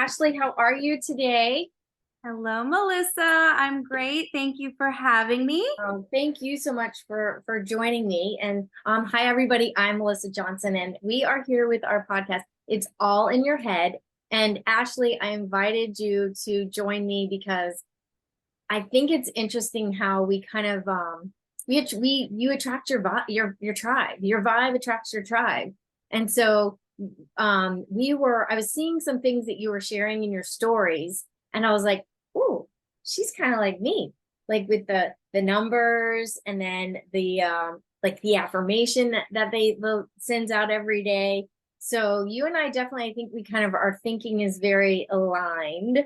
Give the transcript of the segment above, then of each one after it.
Ashley. How are you today? Hello, Melissa. I'm great. Thank you for having me. Thank you so much for joining me. And hi everybody. I'm Melissa Johnson, and we are here with our podcast. It's all in your head. And Ashley, I invited you to join me because I think it's interesting how we kind of we you attract your vibe, your tribe. Your vibe attracts your tribe. And so I was seeing some things that you were sharing in your stories, and I was like, "Ooh, she's kind of like me." Like with the numbers, and then the like the affirmation that they sends out every day. So you and I definitely, I think we kind of, our thinking is very aligned.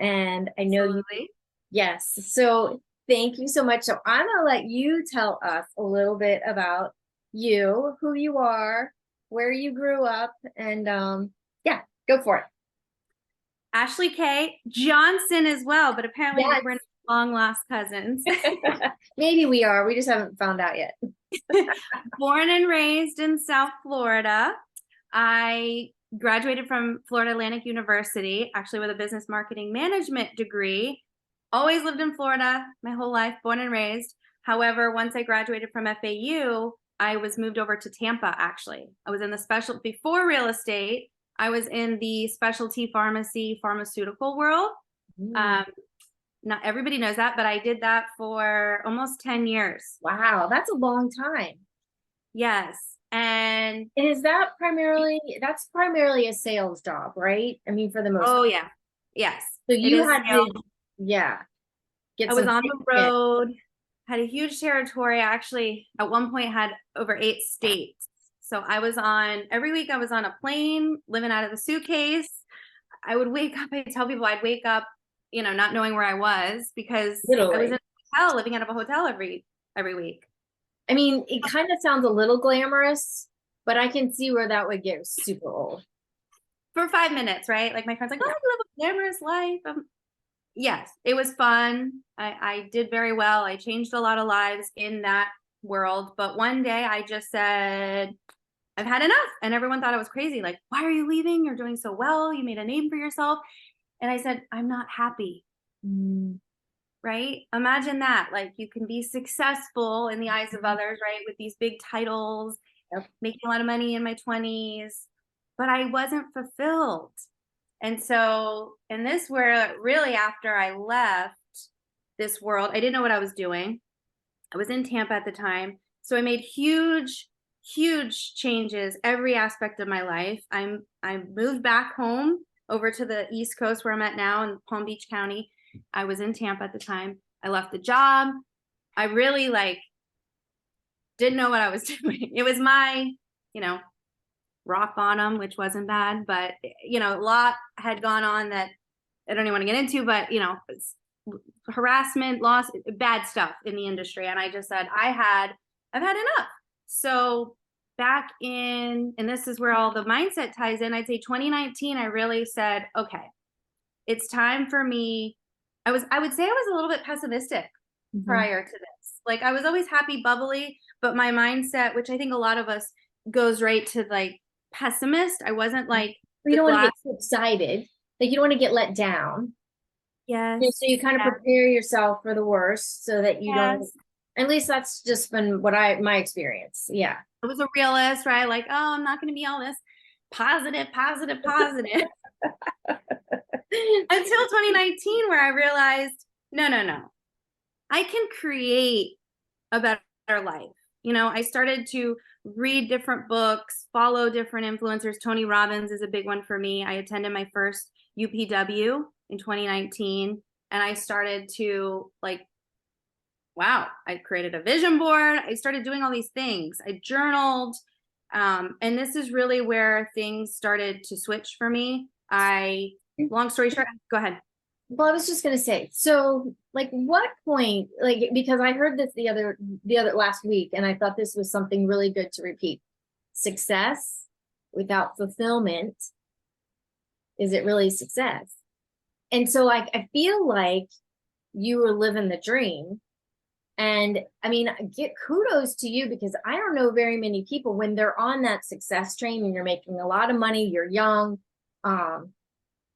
And I know you. Absolutely. Yes. So thank you so much. So I'm gonna let you tell us a little bit about you, who you are, where you grew up, and yeah, go for it. Ashley K. Johnson as well, but apparently Yes. we're not long lost cousins. Maybe we are. We just haven't found out yet. Born and raised in South Florida. I graduated from Florida Atlantic University, actually with a business marketing management degree. Always lived in Florida my whole life, born and raised. However, once I graduated from FAU, I was moved over to Tampa, actually. I was in the before real estate, I was in the specialty pharmacy, pharmaceutical world. Mm. Um, Not everybody knows that, but I did that for almost 10 years. Wow, that's a long time. Yes. And And that's primarily a sales job, right? I mean, for the most oh, part. yeah. Yes, So it you is had sales. to, yeah, get I was some on thick the skin. road, had a huge territory. I actually, at one point, had over 8 states. So I was on, every week I was on a plane, living out of the suitcase. I would wake up, I tell people I'd wake up, not knowing where I was because I was in Literally. a hotel, living out of a hotel every week. I mean, it kind of sounds a little glamorous, but I can see where that would get super old. For 5 minutes, right? Like my friends like, oh, you live a glamorous life. Yes, it was fun. I did very well. I changed a lot of lives in that world. But one day I just said, I've had enough. And everyone thought I was crazy. Like, why are you leaving? You're doing so well. You made a name for yourself. And I said, I'm not happy. Mm. Right? Imagine that. Like, you can be successful in the eyes of others, right? With these big titles, Yep. making a lot of money in my 20s, but I wasn't fulfilled. And so, and this where really after I left this world, I didn't know what I was doing. I was in Tampa at the time. So I made huge changes every aspect of my life. I moved back home over to the East Coast where I'm at now in Palm Beach County. I was in Tampa at the time. I left the job. I really didn't know what I was doing. It was my, you know, rock bottom, which wasn't bad, but a lot had gone on that I don't even want to get into, but harassment, loss, bad stuff in the industry. And I just said, I've had enough. So back in, and this is where all the mindset ties in, I'd say 2019, I really said, okay, it's time for me. I would say I was a little bit pessimistic Mhm. prior to this. Like I was always happy, bubbly, but my mindset, which I think a lot of us goes right to like pessimist. I wasn't like You the don't want to glass. get too excited. Like you don't want to get let down. So Yes. you kind of prepare yourself for the worst so that you don't, Yes. at least that's just been my experience. Yeah. I was a realist, right? Like, oh, I'm not going to be all this positive until 2019, where I realized, no. I can create a better life. I started to read different books, follow different influencers. Tony Robbins is a big one for me. I attended my first UPW in 2019, and I started to wow, I created a vision board. I started doing all these things. I journaled. And this is really where things started to switch for me. Long story short, go ahead. Well, I was just gonna say, so like what point, like because I heard this the other last week, and I thought this was something really good to repeat. Success without fulfillment, is it really success? And so I feel like you were living the dream. And I mean, get kudos to you because I don't know very many people when they're on that success train and you're making a lot of money, you're young. Um,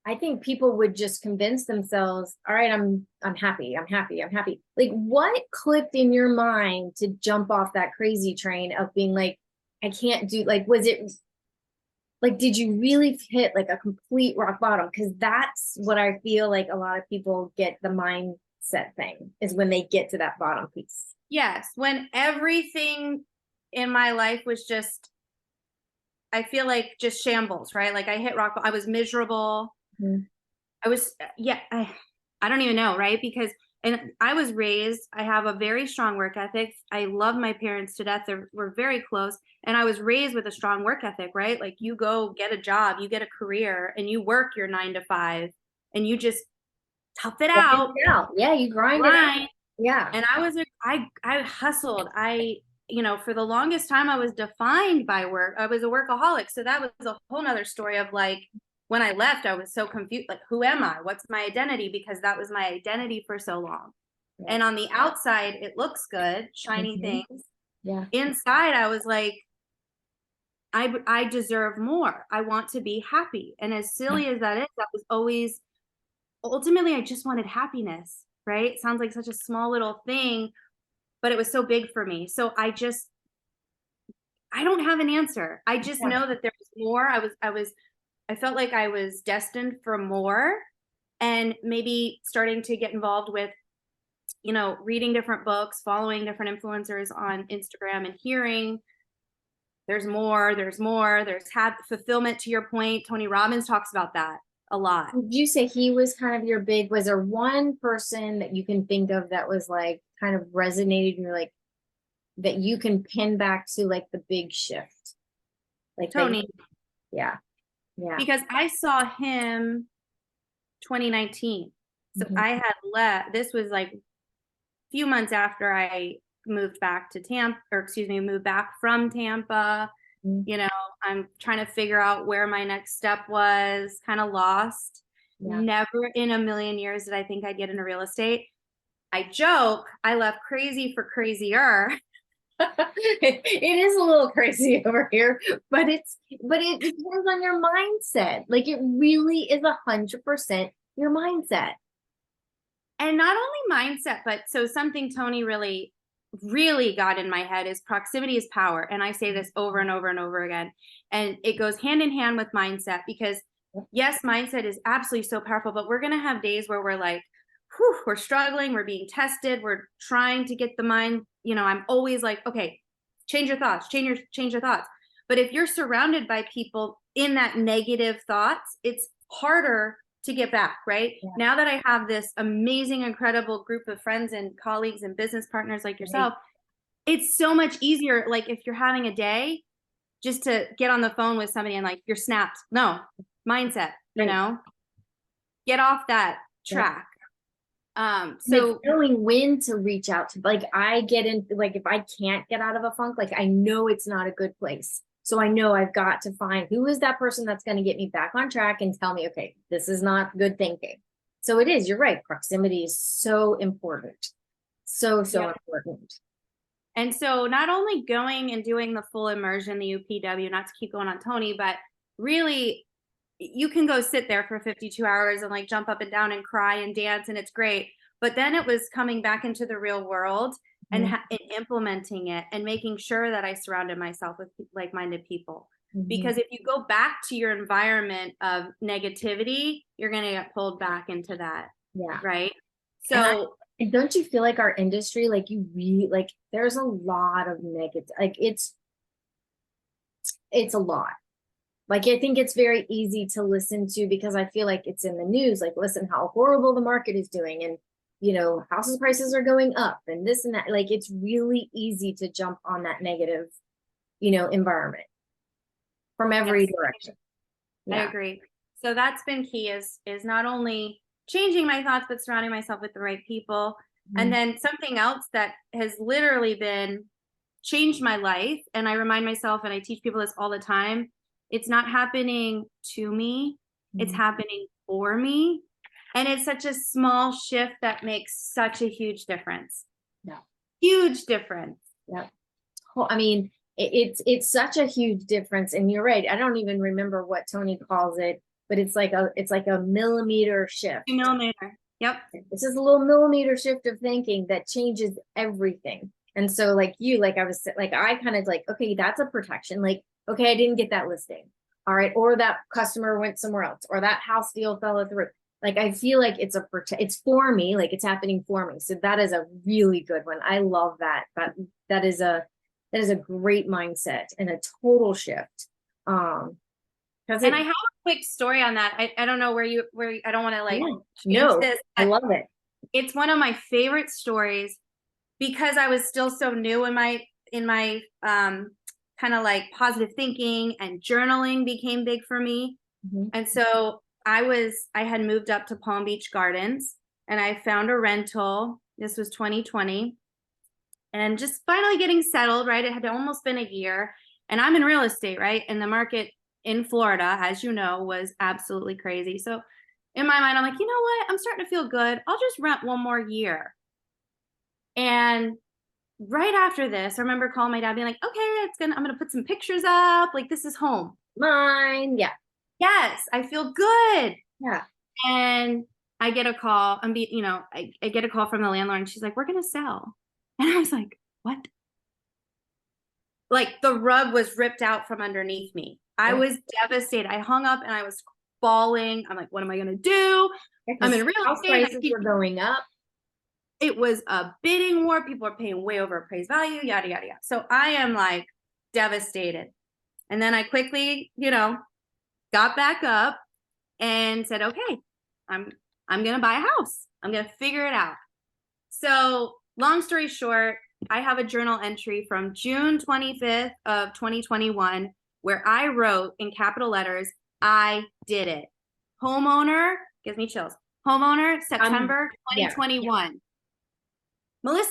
I think people would just convince themselves, all right, I'm happy, I'm happy, I'm happy. Like what clicked in your mind to jump off that crazy train of being like, I can't do, like, was it like, did you really hit like a complete rock bottom? Because that's what I feel like a lot of people get the mindset thing is when they get to that bottom piece. Yes, when everything in my life was just, I feel like just shambles, right? Like I hit I was miserable. Mhm. I was, yeah, I don't even know, right? Because, and I was raised, I have a very strong work ethic. I love my parents to death. We're very close. And I was raised with a strong work ethic, right? Like you go get a job, you get a career, and you work your 9 to 5, and you just tough it Grind out, it out. Yeah, you grind it out. grind. Yeah. And I hustled. For the longest time I was defined by work. I was a workaholic. So that was a whole nother story of like, when I left, I was so confused. Like, who am I? What's my identity? Because that was my identity for so long. Yeah. And on the outside, it looks good, shiny Mhm. things. Yeah. Inside, I was like, I deserve more. I want to be happy. And as Yeah. silly as that is, that was always, ultimately, I just wanted happiness, right? It sounds like such a small little thing, but it was so big for me. So I don't have an answer. I just Yeah. know that there was more. I felt like I was destined for more, and maybe starting to get involved with, reading different books, following different influencers on Instagram, and hearing there's more, there's had fulfillment. To your point, Tony Robbins talks about that a lot. Would you say he was kind of your big, was there one person that you can think of that was like kind of resonated and you're like, that you can pin back to like the big shift? Like that, Tony, yeah, yeah. because I saw him 2019. So Mhm. I had left, this was like a few months after I moved back to Tampa, or excuse me, moved back from Tampa. Mhm. You know, I'm trying to figure out where my next step was, kind of lost. Yeah. Never in a million years did I think I'd get into real estate. I joke, I left crazy for crazier. It is a little crazy over here, but it depends on your mindset. Like it really is 100% your mindset. And not only mindset, but so something Tony really, really got in my head is proximity is power. And I say this over and over and over again. And it goes hand in hand with mindset because, yes, mindset is absolutely so powerful, but we're going to have days where we're like, whew, we're struggling, we're being tested, we're trying to get the mind. I'm always like, okay, change your thoughts, change your thoughts. But if you're surrounded by people in that negative thoughts, it's harder to get back, right? Yeah. Now that I have this amazing, incredible group of friends and colleagues and business partners like yourself, it's so much easier. Like if you're having a day, just to get on the phone with somebody and like you're snapped. No, mindset, Right. get off that Yeah. track. And it's So knowing when to reach out to, like, I get in, like, if I can't get out of a funk, like, I know it's not a good place. So I know I've got to find who is that person that's going to get me back on track and tell me, okay, this is not good thinking. So it is, you're right. Proximity is so important. So yeah. important. And so not only going and doing the full immersion, the UPW, not to keep going on Tony, but really you can go sit there for 52 hours and like jump up and down and cry and dance and it's great. But then it was coming back into the real world and, Mhm. and implementing it and making sure that I surrounded myself with like-minded people. Mhm. Because if you go back to your environment of negativity, you're going to get pulled back into that. Yeah. Right. And So and don't you feel like our industry, like you really, like there's a lot of negative, like it's a lot. Like I think it's very easy to listen to because I feel like it's in the news. Like, listen how horrible the market is doing, and houses prices are going up, and this and that. Like, it's really easy to jump on that negative, environment from every yes, direction. I Yeah. agree. So that's been key is not only changing my thoughts, but surrounding myself with the right people. And Mhm. then something else that has literally been changed my life. And I remind myself, and I teach people this all the time, it's not happening to me, it's Mhm. happening for me. And it's such a small shift that makes such a huge difference. Yeah. Huge difference. Yeah. Well, I mean, it's such a huge difference, and you're right. I don't even remember what Tony calls it. but it's like a millimeter shift. 2 millimeter. Yep. It's just a little millimeter shift of thinking that changes everything. And so like you, like I was like, I kind of like, okay, that's a protection. Like, okay, I didn't get that listing. All right. Or that customer went somewhere else, or that house deal fell through. Like, I feel like it's for me, like it's happening for me. So that is a really good one. I love that. That is a great mindset and a total shift. Because And I have a quick story on that. I don't know I don't want to like change no, this. I love it. It's one of my favorite stories because I was still so new in my kind of like positive thinking, and journaling became big for me. Mm-hmm. And so I had moved up to Palm Beach Gardens, and I found a rental. This was 2020, and just finally getting settled, right? It had almost been a year, and I'm in real estate, right? And the market in Florida, as you know, was absolutely crazy. So in my mind, I'm like, you know what? I'm starting to feel good. I'll just rent one more year. And right after this, I remember calling my dad, being like, okay, I'm gonna put some pictures up. Like, this is home. Mine. Yeah. Yes, I feel good. Yeah. And I get a call. I get a call from the landlord, and she's like, we're gonna sell. And I was like, what? Like, the rug was ripped out from underneath me. I was devastated. I hung up and I was bawling. I'm like, what am I gonna do? I'm in real house estate. prices were going up. It was a bidding war. People are paying way over appraised value, yada, yada, yada. So I am like devastated. And then I quickly, got back up and said, okay, I'm going to buy a house. I'm going to figure it out. So long story short, I have a journal entry from June 25th of 2021 where I wrote in capital letters, I did it. Homeowner, gives me chills. Homeowner, September 2021. Yeah. Melissa,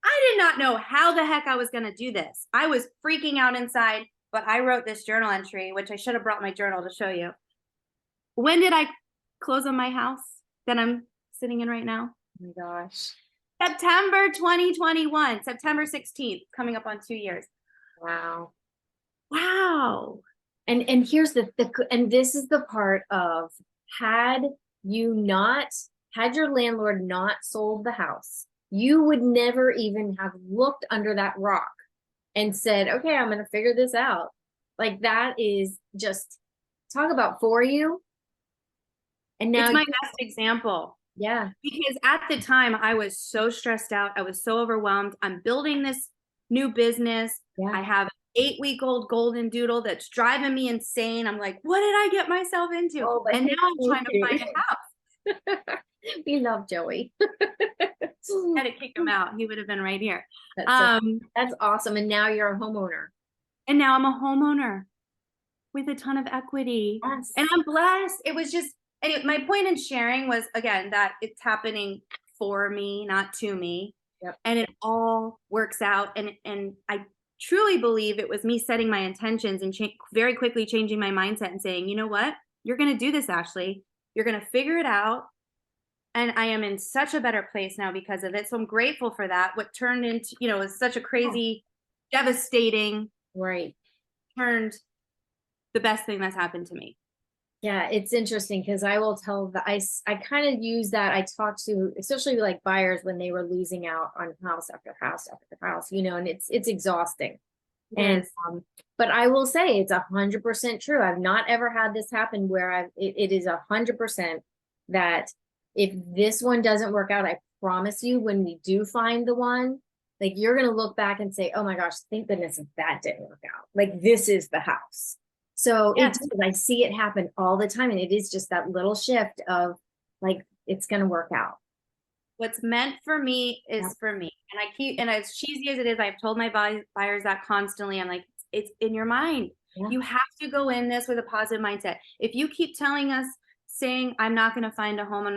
I did not know how the heck I was going to do this. I was freaking out inside, but I wrote this journal entry, which I should have brought my journal to show you. When did I close on my house that I'm sitting in right now? Oh my gosh. September 2021, September 16th, coming up on 2 years. Wow. Wow. And here's and this is the part of, had your landlord not sold the house, you would never even have looked under that rock and said, okay, I'm going to figure this out. Like, that is just, talk about for you. And now it's my best example. Yeah. Because at the time I was so stressed out. I was so overwhelmed. I'm building this new business. Yeah. I have an 8-week-old golden doodle that's driving me insane. I'm like, what did I get myself into? Oh, and now I'm trying to find a house. We love Joey. Had to kick him out. He would have been right here. That's awesome. And now you're a homeowner. And now I'm a homeowner with a ton of equity. Yes. And I'm blessed. It was just, anyway, my point in sharing was, again, that it's happening for me, not to me. Yep. And it all works out. And I truly believe it was me setting my intentions and very quickly changing my mindset and saying, you know what? You're going to do this, Ashley. You're going to figure it out. And I am in such a better place now because of it. So I'm grateful for that. What turned into, was such a crazy, devastating, right, turned the best thing that's happened to me. Yeah, it's interesting because I will tell that I kind of use that. I talk to, especially like buyers when they were losing out on house after house after house, and it's exhausting. Yes. And but I will say it's 100% true. I've not ever had this happen where it is 100% that if this one doesn't work out, I promise you, when we do find the one, like, you're gonna look back and say, oh my gosh, thank goodness that didn't work out. Like, this is the house. So yes. I see it happen all the time. And it is just that little shift of like, it's going to work out. What's meant for me is for me. And as cheesy as it is, I've told my buyers that constantly. I'm like, it's in your mind. Yeah. You have to go in this with a positive mindset. If you keep telling us, saying, I'm not going to find a home,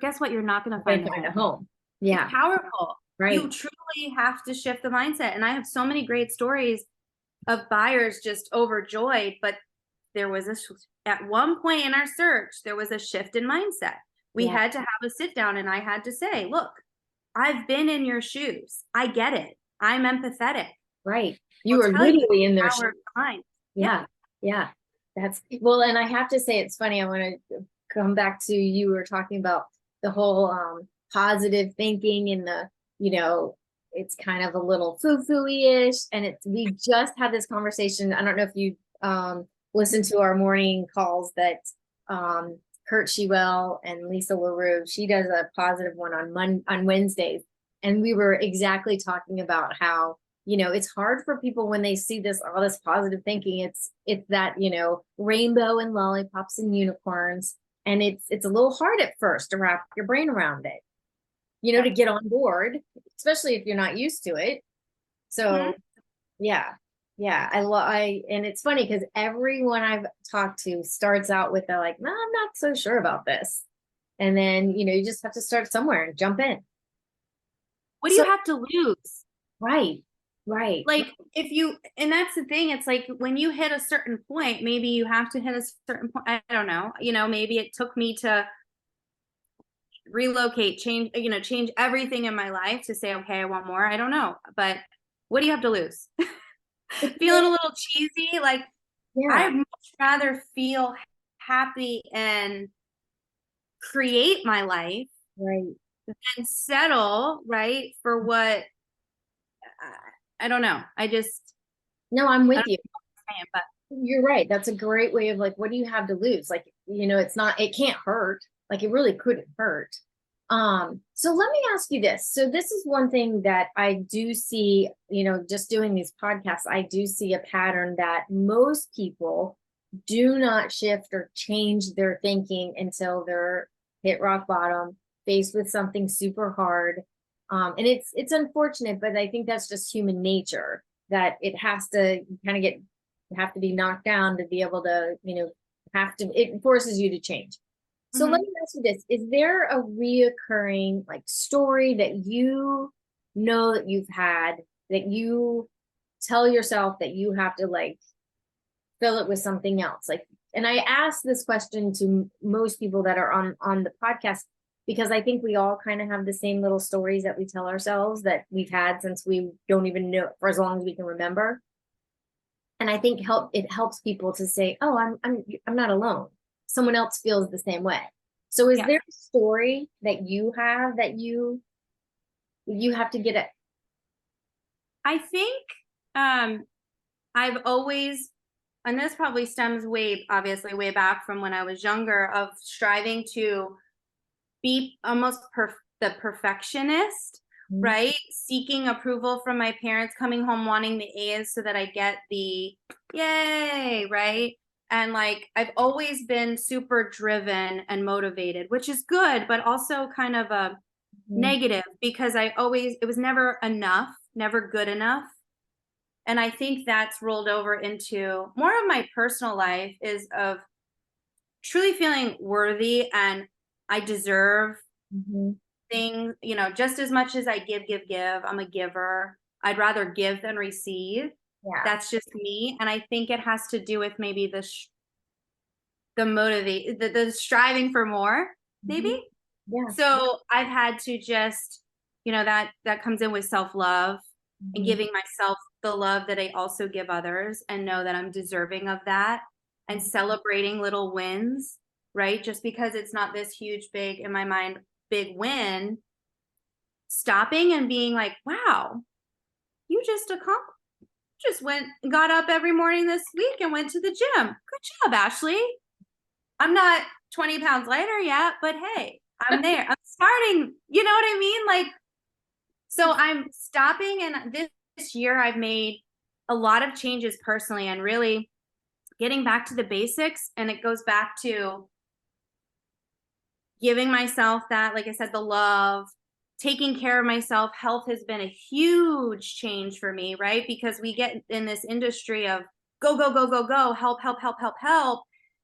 guess what? You're not going to find a home. Yeah. It's powerful. Right. You truly have to shift the mindset. And I have so many great stories of buyers just overjoyed, but there was at one point in our search, there was a shift in mindset. We had to have a sit down, and I had to say, look, I've been in your shoes. I get it. I'm empathetic. Right. You were literally in their shoes. Fine. Yeah. Yeah. That's well, and I have to say it's funny. I want to come back to you were talking about the whole positive thinking and the, you know, it's kind of a little foo-foo-ish. And it's we just had this conversation. I don't know if you listened to our morning calls that Kurt Shewell and Lisa LaRue, she does a positive one on Wednesdays. And we were exactly talking about how it's hard for people when they see this all this positive thinking. It's that rainbow and lollipops and unicorns, and it's a little hard at first to wrap your brain around it, to get on board, especially if you're not used to it. So yeah, yeah, I and it's funny because everyone I've talked to starts out with they're like, no, I'm not so sure about this, and then you just have to start somewhere and jump in. What do you have to lose? Right. Right. Like and that's the thing, it's like when you hit a certain point, maybe you have to hit a certain point. I don't know, maybe it took me to relocate, change everything in my life to say, okay, I want more. I don't know, but what do you have to lose? Feeling a little cheesy, like I'd much rather feel happy and create my life right than settle, right, for what I don't know. No, I'm with you. Saying, but you're right. That's a great way of like, what do you have to lose? Like, it can't hurt. Like it really couldn't hurt. So let me ask you this. So this is one thing that I do see, just doing these podcasts, I do see a pattern that most people do not shift or change their thinking until they're hit rock bottom, faced with something super hard. And it's unfortunate, but I think that's just human nature that it has to kind of have to be knocked down to be able to, it forces you to change. So let me ask you this. Is there a reoccurring like story that that you've had that you tell yourself that you have to like fill it with something else? Like, and I ask this question to most people that are on the podcast because I think we all kind of have the same little stories that we tell ourselves that we've had since we don't even know for as long as we can remember. And I think it helps people to say, "Oh, I'm not alone. Someone else feels the same way." So, is there a story that you have that you have to get it? I think I've always, and this probably stems obviously way back from when I was younger, of striving to be almost the perfectionist, right? Seeking approval from my parents, coming home wanting the A's so that I get the yay, right? And like I've always been super driven and motivated, which is good, but also kind of a negative because it was never enough, never good enough. And I think that's rolled over into more of my personal life is of truly feeling worthy and I deserve things, just as much as I give. I'm a giver. I'd rather give than receive. Yeah. That's just me. And I think it has to do with maybe the striving for more, maybe. Yeah. So I've had to just, that comes in with self-love and giving myself the love that I also give others and know that I'm deserving of that and celebrating little wins, right? Just because it's not this huge, big, in my mind, big win, stopping and being like, wow, you just got up every morning this week and went to the gym. Good job, Ashley. I'm not 20 pounds lighter yet, but hey, I'm there. I'm starting, you know what I mean? Like, so I'm stopping. And this year I've made a lot of changes personally and really getting back to the basics. And it goes back to giving myself that, like I said, the love, taking care of myself. Health has been a huge change for me, right? Because we get in this industry of go, go, go, go, go, help, help, help, help, help.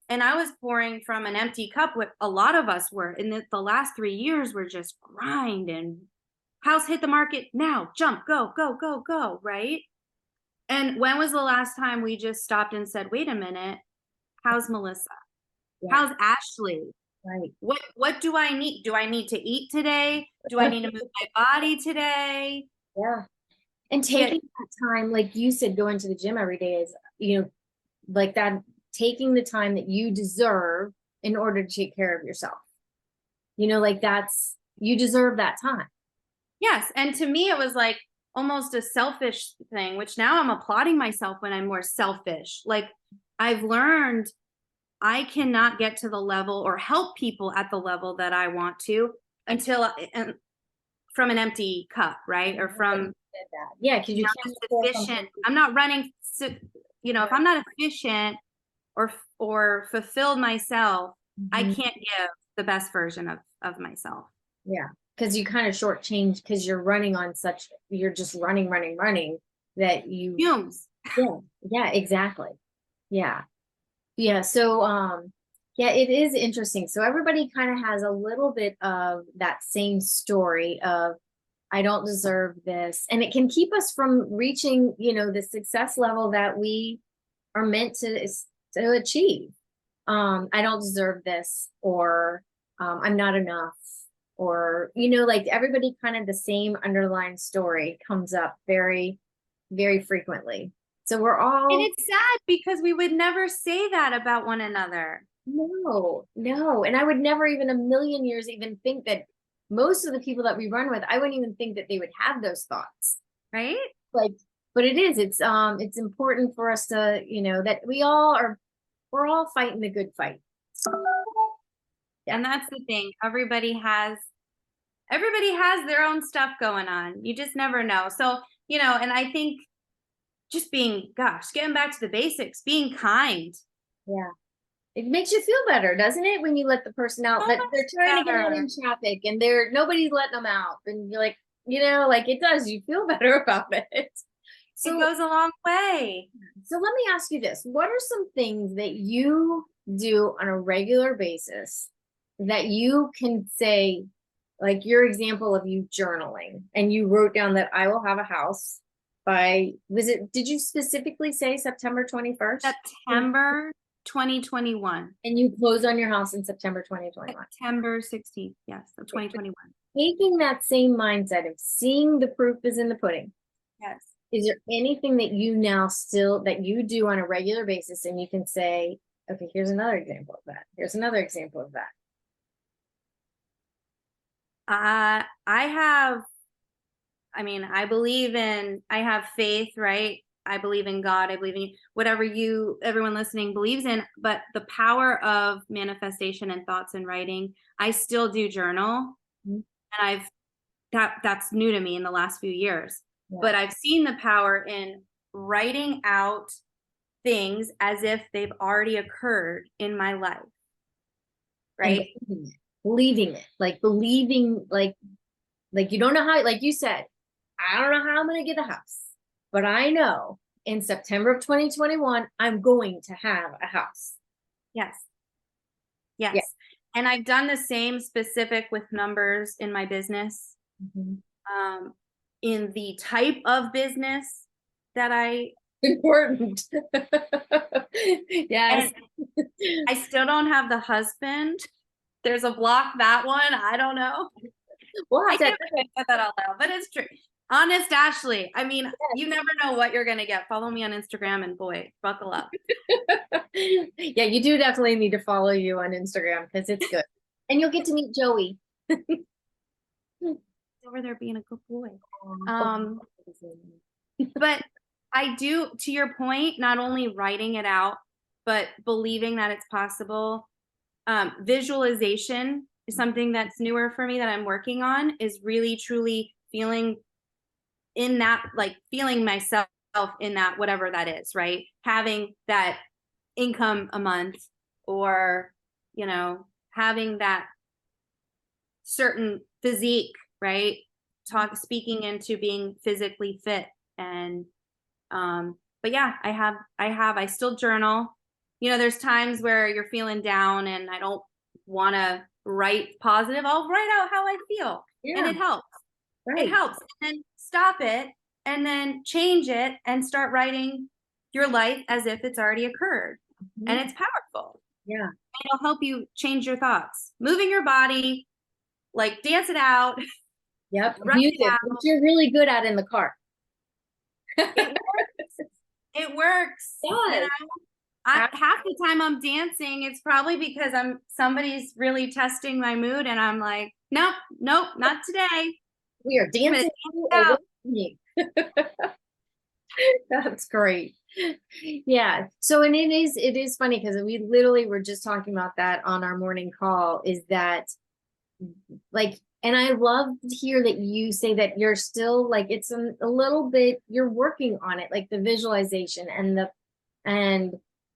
And I was pouring from an empty cup, what a lot of us were. In the last 3 years, we're just grind and house hit the market now, jump, go, go, go, go, right? And when was the last time we just stopped and said, wait a minute, how's Melissa? Yeah. How's Ashley? Right. What do I need? Do I need to eat today? Do I need to move my body today? Yeah. And taking that time, like you said, going to the gym every day is, like that, taking the time that you deserve in order to take care of yourself. Like you deserve that time. Yes. And to me, it was like almost a selfish thing, which now I'm applauding myself when I'm more selfish. Like I've learned I cannot get to the level or help people at the level that I want to until from an empty cup, right? Or from yeah, because you can't sufficient. I'm not running. If I'm not efficient or fulfilled myself, I can't give the best version of myself. Yeah, because you kind of shortchange because you're just running that you Fumes. yeah, exactly. Yeah. Yeah. So yeah, it is interesting. So everybody kind of has a little bit of that same story of I don't deserve this. And it can keep us from reaching, the success level that we are meant to achieve. I don't deserve this, or I'm not enough, or like everybody kind of the same underlying story comes up very, very frequently. So we're all And it's sad because we would never say that about one another. no. And I would never even a million years even think that most of the people that we run with, I wouldn't even think that they would have those thoughts. Right? Like, but it's important for us to, that we're all fighting the good fight. And that's the thing. Everybody has their own stuff going on. You just never know. So, and I think just getting back to the basics, being kind. Yeah. It makes you feel better, doesn't it? When you let the person out that they're trying to get out in traffic and nobody's letting them out. And you're like, like it does, you feel better about it. So it goes a long way. So let me ask you this. What are some things that you do on a regular basis that you can say, like your example of you journaling, and you wrote down that I will have a house did you specifically say September 21st? September 2021. And you closed on your house in September 2021. September 16th, yes, of 2021. Taking that same mindset of seeing the proof is in the pudding. Yes. Is there anything that you do on a regular basis and you can say, okay, here's another example of that. Here's another example of that. I have faith, right? I believe in God. I believe in whatever everyone listening believes in, but the power of manifestation and thoughts and writing, I still do journal. Mm-hmm. And that's new to me in the last few years, but I've seen the power in writing out things as if they've already occurred in my life. Right. And believing it, like believing, like you don't know how, like you said, I don't know how I'm going to get a house, but I know in September of 2021, I'm going to have a house. Yes. Yes. Yeah. And I've done the same specific with numbers in my business, in the type of business that important. Yes. And I still don't have the husband. There's a block, that one. I don't know. Well, I can't say that out loud, but it's true. Honest Ashley. I mean, you never know what you're going to get. Follow me on Instagram and boy, buckle up. Yeah, you do definitely need to follow you on Instagram because it's good. And you'll get to meet Joey. Over there being a good boy. But I do, to your point, not only writing it out, but believing that it's possible. Visualization is something that's newer for me that I'm working on, is really truly feeling in that, like feeling myself in that, whatever that is, right? Having that income a month, or, having that certain physique, right? Speaking into being physically fit. And, but yeah, I still journal. There's times where you're feeling down and I don't want to write positive. I'll write out how I feel, and it helps. Right. It helps. And then stop it and then change it and start writing your life as if it's already occurred. Mm-hmm. And it's powerful. Yeah. And it'll help you change your thoughts. Moving your body, like dance it out. Yep. Music, which you're really good at in the car. It works. It works. Half the time I'm dancing, it's probably because somebody's really testing my mood, and I'm like, nope, not today. We are dancing away from you. That's great. Yeah. So, and it is funny because we literally were just talking about that on our morning call, is that like, and I love to hear that you say that you're still like, it's a little bit, you're working on it, like the visualization and,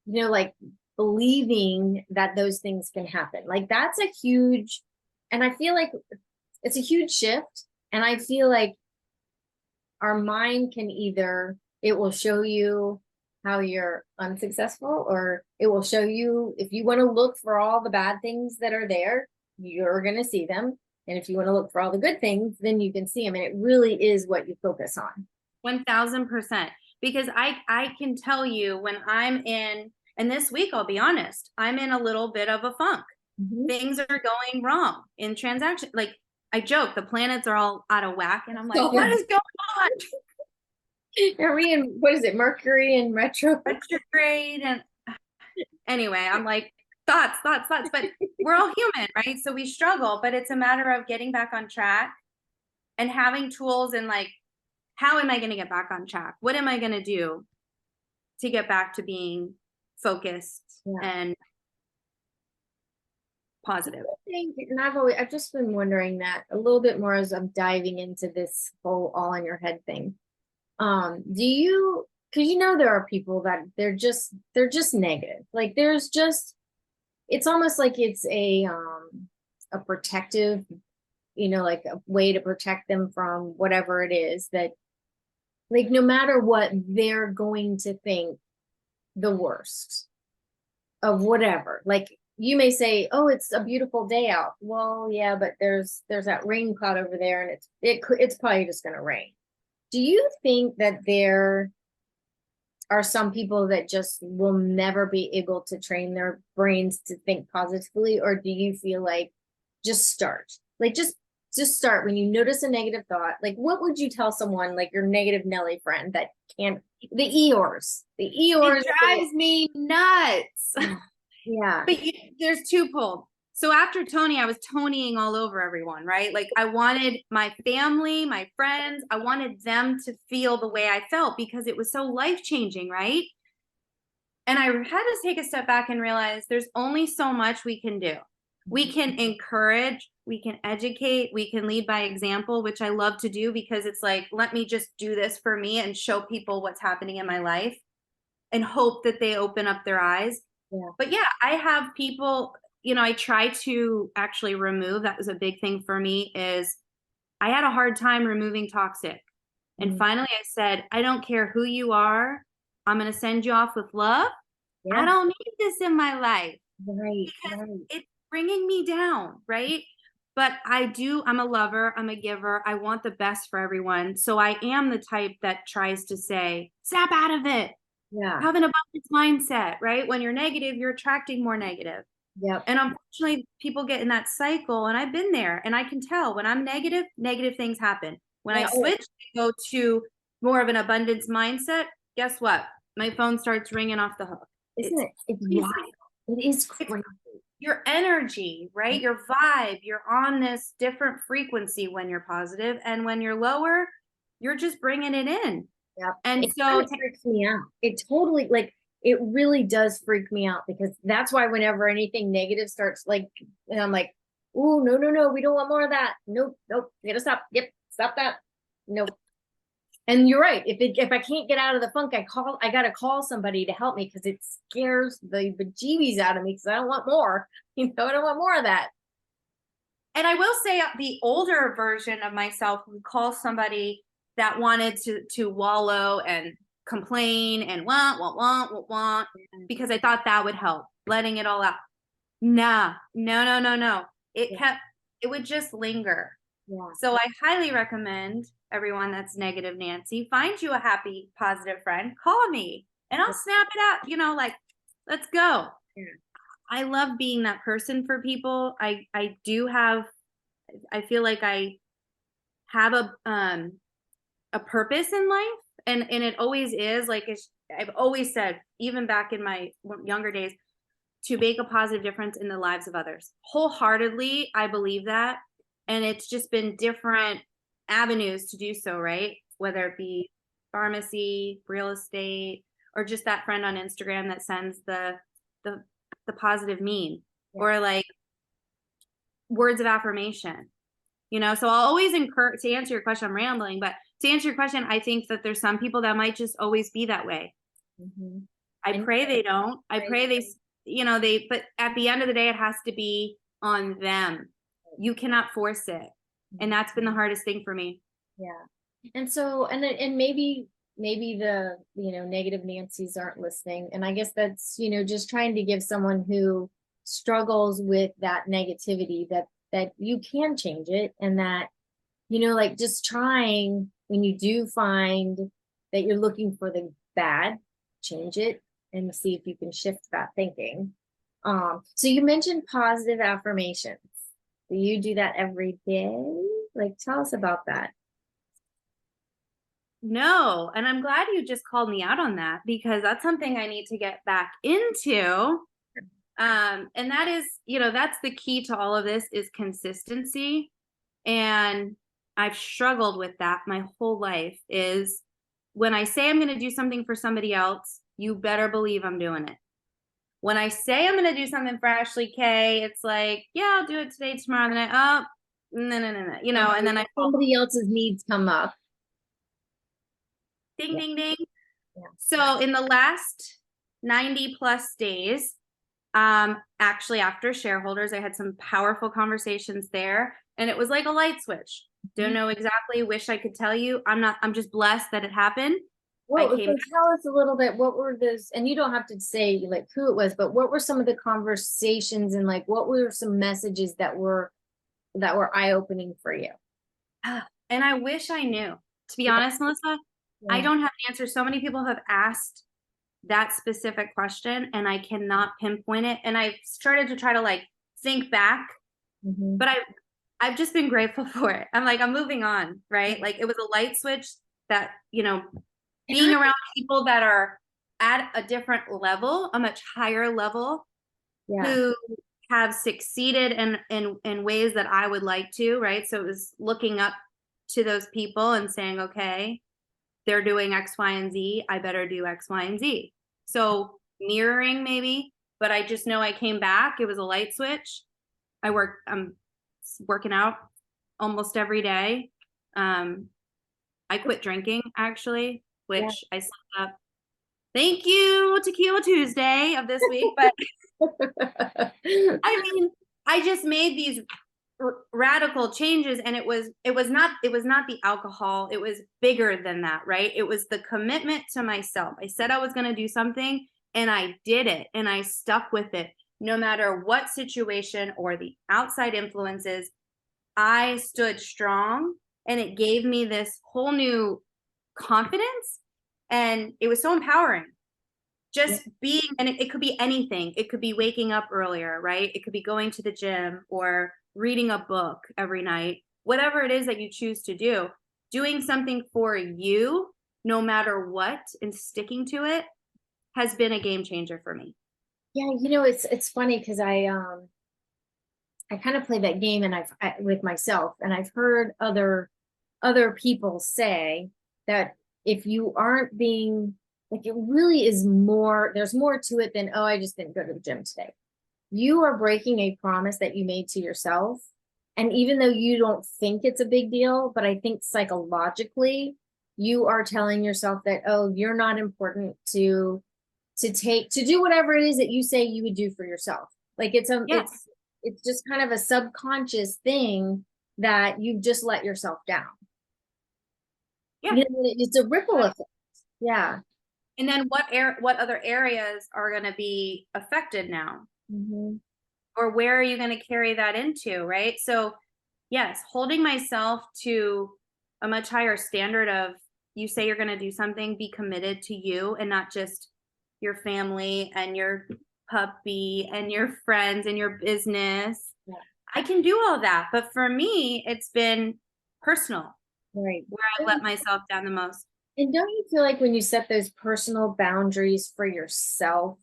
like believing that those things can happen. Like that's a huge, and I feel like it's a huge shift. And I feel like our mind can either, it will show you how you're unsuccessful, or it will show you, if you want to look for all the bad things that are there, you're going to see them. And if you want to look for all the good things, then you can see them. And it really is what you focus on. 1000%. Because I can tell you when I'm in, and this week, I'll be honest, I'm in a little bit of a funk. Mm-hmm. Things are going wrong in transaction. Like I joke, the planets are all out of whack. And I'm like, Oh, what is going on? Are we in, what is it, Mercury in retrograde? And anyway, I'm like, thoughts. But we're all human, right? So we struggle, but it's a matter of getting back on track and having tools and like, how am I going to get back on track? What am I going to do to get back to being focused and positive? And I've just been wondering that a little bit more as I'm diving into this whole all in your head thing. Do you, because there are people that they're just negative. Like it's almost like it's a protective, like a way to protect them from whatever it is that, like, no matter what, they're going to think the worst of whatever. Like you may say, oh, it's a beautiful day out. Well, yeah, but there's that rain cloud over there, and it's probably just going to rain. Do you think that there are some people that just will never be able to train their brains to think positively? Or do you feel like just start? Like just start when you notice a negative thought. Like what would you tell someone, like your negative Nelly friend that can't, the Eeyores. It drives me nuts. Yeah. But there's twofold. So after Tony, I was Tonying all over everyone, right? Like I wanted my family, my friends, I wanted them to feel the way I felt because it was so life-changing, right? And I had to take a step back and realize there's only so much we can do. We can encourage, we can educate, we can lead by example, which I love to do because it's like, let me just do this for me and show people what's happening in my life and hope that they open up their eyes. Yeah. But yeah, I have people, I try to actually remove, that was a big thing for me, is I had a hard time removing toxic. And finally I said, I don't care who you are. I'm going to send you off with love. Yeah. I don't need this in my life. Right. Because it's bringing me down, right? But I'm a lover. I'm a giver. I want the best for everyone. So I am the type that tries to say, snap out of it. Yeah. Have an abundance mindset, right? When you're negative, you're attracting more negative. Yep. And unfortunately, people get in that cycle, and I've been there, and I can tell when I'm negative things happen. When I switch to go to more of an abundance mindset, guess what? My phone starts ringing off the hook. Isn't it? It's wild. It is crazy. Your energy, right? Your vibe, you're on this different frequency when you're positive, and when you're lower, you're just bringing it in. Yeah. And it so it freaks me out. It totally, like, it really does freak me out, because that's why whenever anything negative starts, like, and I'm like, oh, no, we don't want more of that. Nope, you gotta stop. Yep, stop that. Nope. And you're right. If I can't get out of the funk, I gotta call somebody to help me, because it scares the bejeebies out of me, because I don't want more. I don't want more of that. And I will say the older version of myself would call somebody that wanted to wallow and complain and want, because I thought that would help, letting it all out. No. It would just linger. Yeah. So I highly recommend everyone that's negative Nancy, find you a happy, positive friend, call me and I'll snap it out, like, let's go. Yeah. I love being that person for people. I feel like I have a purpose in life, and it always is like, I've always said, even back in my younger days, to make a positive difference in the lives of others. Wholeheartedly, I believe that. And it's just been different avenues to do so, right? Whether it be pharmacy, real estate, or just that friend on Instagram that sends the the positive meme, or like words of affirmation. So I'll always encourage, to answer your question, I'm rambling, but to answer your question, I think that there's some people that might just always be that way. I pray they don't. I pray but at the end of the day, it has to be on them. You cannot force it. And that's been the hardest thing for me. Yeah. And so, and maybe the, negative Nancy's aren't listening. And I guess that's, just trying to give someone who struggles with that negativity that you can change it, and that, like just trying, when you do find that you're looking for the bad, change it and see if you can shift that thinking. So you mentioned positive affirmations. Do you do that every day? Like, tell us about that. No, and I'm glad you just called me out on that, because that's something I need to get back into. And that is, that's the key to all of this, is consistency. And I've struggled with that my whole life, is when I say I'm going to do something for somebody else, you better believe I'm doing it. When I say I'm going to do something for Ashley K, it's like, yeah, I'll do it today, tomorrow, and then no, and then somebody else's needs come up. Ding, ding, ding. Yeah. So in the last 90 plus days, actually after shareholders, I had some powerful conversations there, and it was like a light switch. Don't know exactly, wish I could tell you. I'm just blessed that it happened. Well, so tell us a little bit, what were those, and you don't have to say like who it was, but what were some of the conversations, and like what were some messages that were eye-opening for you? And I wish I knew, to be honest, Melissa. I don't have an answer. So many people have asked that specific question, and I cannot pinpoint it. And I've started to try to like think back, but I've just been grateful for it. I'm moving on, right? Like, it was a light switch that, being around people that are at a different level, a much higher level, who have succeeded in ways that I would like to, right? So it was looking up to those people and saying, okay, they're doing X, Y, and Z, I better do X, Y, and Z. So mirroring maybe, but I just know I came back. It was a light switch. I'm working out almost every day. I quit drinking, actually, which I slept up. Thank you, Tequila Tuesday of this week. But I just made these radical changes, and it was not the alcohol. It was bigger than that, right? It was the commitment to myself. I said I was going to do something, and I did it, and I stuck with it. No matter what situation or the outside influences, I stood strong, and it gave me this whole new confidence, and it was so empowering. Just being, and it could be anything. It could be waking up earlier, right? It could be going to the gym or reading a book every night. Whatever it is that you choose to do, doing something for you, no matter what, and sticking to it has been a game changer for me. Yeah, it's funny because I kind of play that game, and with myself, and I've heard other people say that if you aren't being like, it really is more, there's more to it than, oh, I just didn't go to the gym today. You are breaking a promise that you made to yourself. And even though you don't think it's a big deal, but I think psychologically, you are telling yourself that, oh, you're not important to do whatever it is that you say you would do for yourself. Like, it's just kind of a subconscious thing that you've just let yourself down. Yeah. It's a ripple effect. Yeah. And then what other areas are going to be affected now? Or where are you going to carry that into, right? So yes, holding myself to a much higher standard of, you say you're going to do something, be committed to you, and not just your family and your puppy and your friends and your business. Yeah. I can do all that. But for me, it's been personal, right? Where I let myself down the most. And don't you feel like when you set those personal boundaries for yourself,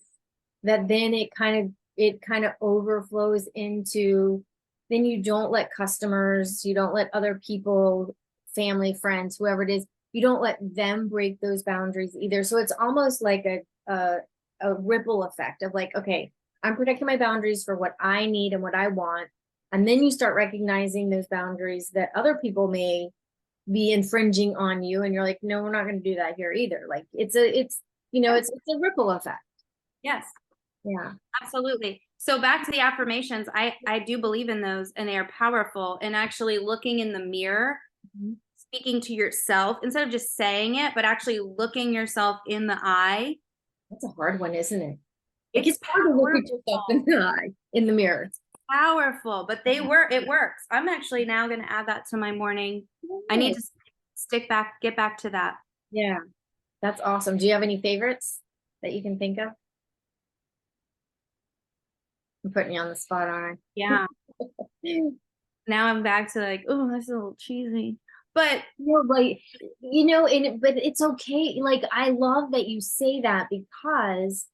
that then it kind of overflows into, then you don't let customers, you don't let other people, family, friends, whoever it is, you don't let them break those boundaries either. So it's almost like a ripple effect of like, okay, I'm protecting my boundaries for what I need and what I want. And then you start recognizing those boundaries that other people may be infringing on you, and you're like, no, we're not going to do that here either. Like Yeah. it's a ripple effect. Yes, Yeah. absolutely. So back to the affirmations, I do believe in those, and they are powerful. And actually looking in the mirror, Mhm. speaking to yourself instead of just saying it, but actually looking yourself in the eye. That's a hard one, isn't it? Like It's it's hard to look at yourself in powerful. the eye, in the mirror. Powerful, but they work. It works. I'm actually now going to add that to my morning. I need to get back to that. Yeah, that's awesome. Do you have any favorites that you can think of? I'm putting you on the spot, aren't Yeah. I? Now I'm back to like, oh, that's a little cheesy. But No, like, but it's okay. Like, I love that you say that, because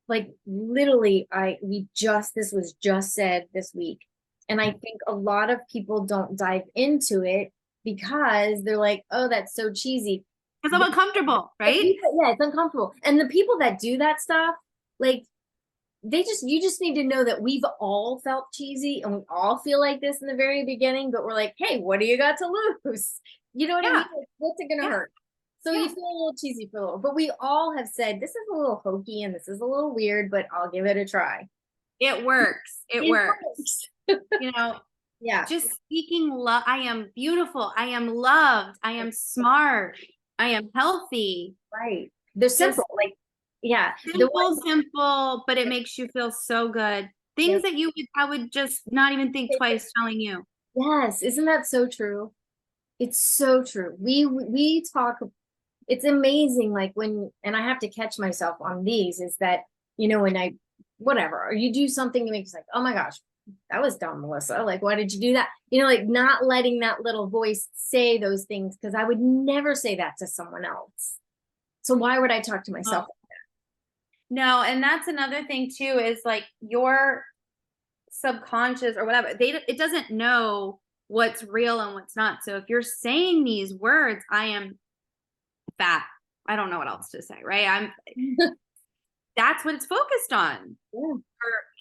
like literally this was just said this week. And I think a lot of people don't dive into it because they're like, oh, that's so cheesy. because The, I'm uncomfortable, the right? people, yeah, it's uncomfortable. And the people that do that stuff, like you just need to know that we've all felt cheesy and we all feel like this in the very beginning, but we're like, hey, what do you got to lose? You know what I mean? Yeah. Like, what's it gonna Yeah. hurt? So you Yeah. feel a little cheesy for a little, but we all have said this is a little hokey and this is a little weird, but I'll give it a try. It works. It It works. works. You know, Yeah, just speaking love. I am beautiful. I am loved. I am smart. I am healthy. right. They're Just simple. Like, yeah, the simple, one. simple, but it makes you feel so good. Things Yep. that I would just not even think twice telling you. Yes, isn't that so true? It's so true. We talk, it's amazing, like when, and I have to catch myself on these, is that, when I, whatever, or you do something that makes like, oh my gosh, that was dumb, Melissa. Like, why did you do that? Like not letting that little voice say those things, because I would never say that to someone else. So why would I talk to Oh, myself? no, and that's another thing too, is like your subconscious or whatever, it doesn't know what's real and what's not. So if you're saying these words, I am fat. I don't know what else to say, right? That's what it's focused on. Yeah. Or,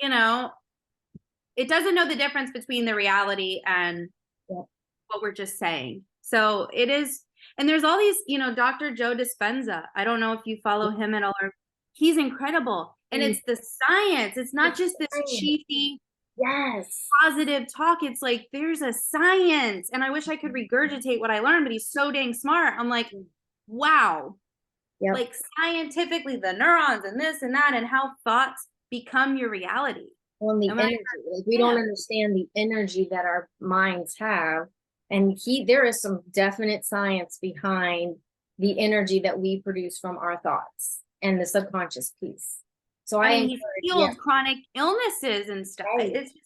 you know, it doesn't know the difference between the reality and Yeah. what we're just saying. So it is, and there's all these, Dr. Joe Dispenza. I don't know if you follow him at all, or he's incredible. And Mm. it's the science. It's not It's just this fine. cheesy Yes. positive talk. It's like there's a science. And I wish I could regurgitate what I learned, but he's so dang smart. I'm like, wow. Yep. Like scientifically, the neurons and this and that, and how thoughts become your reality. On the And when I energy, like we heard don't him, understand the energy that our minds have. And there is some definite science behind the energy that we produce from our thoughts and the subconscious piece. So I I mean, he's encourage, yeah, healed chronic illnesses and stuff. right. It's just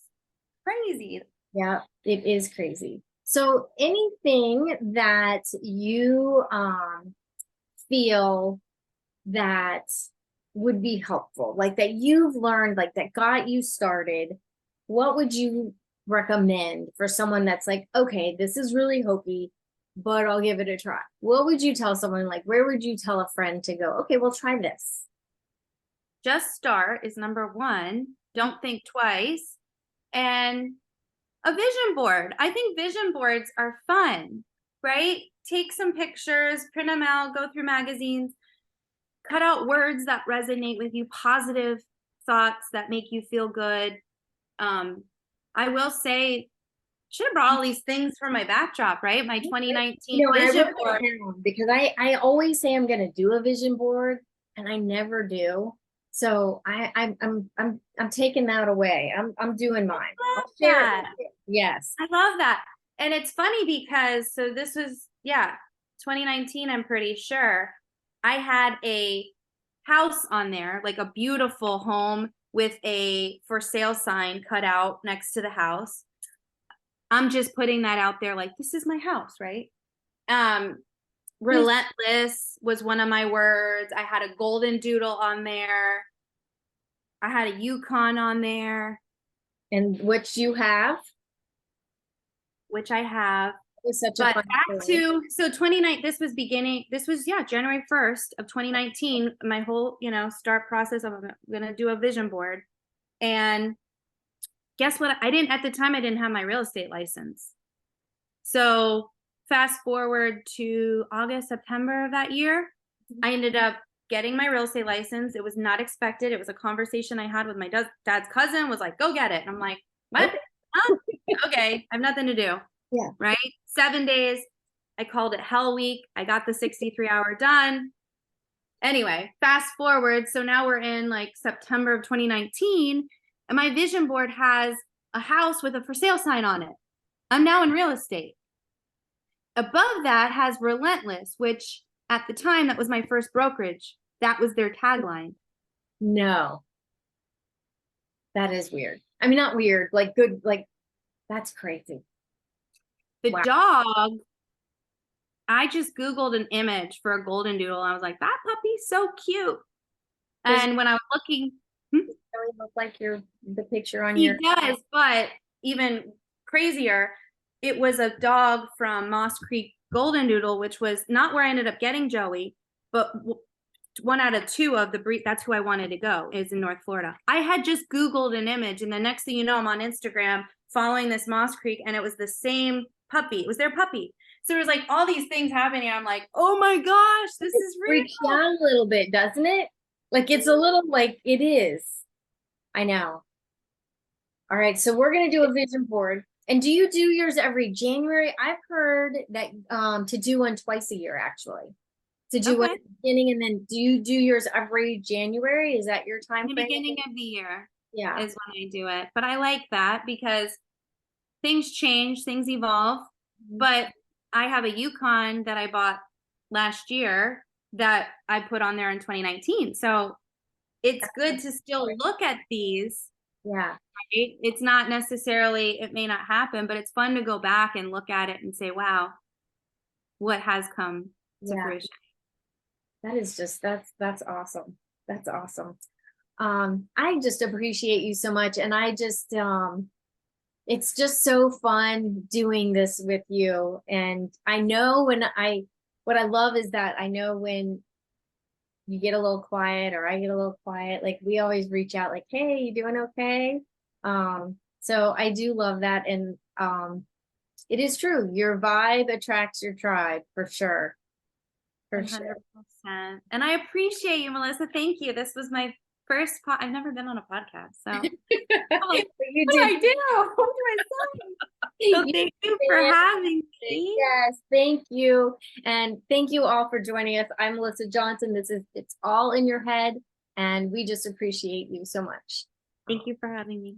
crazy. Yeah, it is crazy. So anything that you feel that would be helpful, like that you've learned, like that got you started, what would you recommend for someone that's like, okay, this is really hokey, but I'll give it a try? What would you tell someone? Like, where would you tell a friend to go, okay, we'll try this? Just start is number one. Don't think twice. And a vision board. I think vision boards are fun, right? Take some pictures, print them out, go through magazines, cut out words that resonate with you, positive thoughts that make you feel good. Um, I will say, should have brought all these things for my backdrop, right? My 2019 And I vision wrote that board. down because I always say I'm going to do a vision board and I never do. So I'm taking that away. I'm doing mine. I I'll love share it that. with you. Yes. I love that. And it's funny because so this was, yeah, 2019, I'm pretty sure. I had a house on there, like a beautiful home with a for sale sign cut out next to the house. I'm just putting that out there like this is my house, right? Um Relentless was one of my words. I had a golden doodle on there. I had a Yukon on there, And which you have. which I have. It was such a But fun back story. to, so 29, this was, yeah, January 1st of 2019, my whole, start process of I'm going to do a vision board. And guess what? At the time, I didn't have my real estate license. So fast forward to August, September of that year, I ended up getting my real estate license. It was not expected. It was a conversation I had with my dad's cousin, was like, go get it. And I'm like, what? Huh? Okay, I have nothing to do. Yeah. Right? 7 days. I called it Hell Week. I got the 63-hour done. Anyway, fast forward. So now we're in like September of 2019, and my vision board has a house with a for sale sign on it. I'm now in real estate. Above that has Relentless, which at the time, that was my first brokerage. That was their tagline. No. That is weird. I mean, not weird, like good, like that's crazy. The Wow. dog, I just Googled an image for a golden doodle. And I was like, that puppy's so cute. And when I was looking, really look like the picture on he your. does, but even crazier, it was a dog from Moss Creek Golden Doodle, which was not where I ended up getting Joey, but one out of two of the breed. That's who I wanted to go, is in North Florida. I had just Googled an image, and the next thing you know, I'm on Instagram following this Moss Creek, and it was the same puppy. It was their puppy. So there was like all these things happening. I'm like, oh my gosh, this is real. Freaks you out a little bit, doesn't it? Like it's a little like it is. I know. All right, so we're gonna do a vision board. And do you do yours every January? I've heard that to do one twice a year, actually. To do one Okay. at the beginning, and then do you do yours every January? Is that your time The frame? beginning of the year Yeah. is when I do it. But I like that because things change, things evolve. But I have a Yukon that I bought last year that I put on there in 2019. So it's good to still look at these. Yeah. Right? It's not necessarily, it may not happen, but it's fun to go back and look at it and say, wow, what has come to Yeah. fruition? That is just that's awesome. That's awesome. I just appreciate you so much, and I just it's just so fun doing this with you. And I know what I love is that I know when you get a little quiet or I get a little quiet, like we always reach out like, hey, you doing okay? So I do love that. And it is true. Your vibe attracts your tribe for sure. For 100%. sure. And I appreciate you, Melissa. Thank you. This was my first I've never been on a podcast. So like, You what do did. I do? What do I say? So thank you for having me. Yes, thank you. And thank you all for joining us. I'm Melissa Johnson. This is It's All in Your Head, and we just appreciate you so much. Thank you for having me.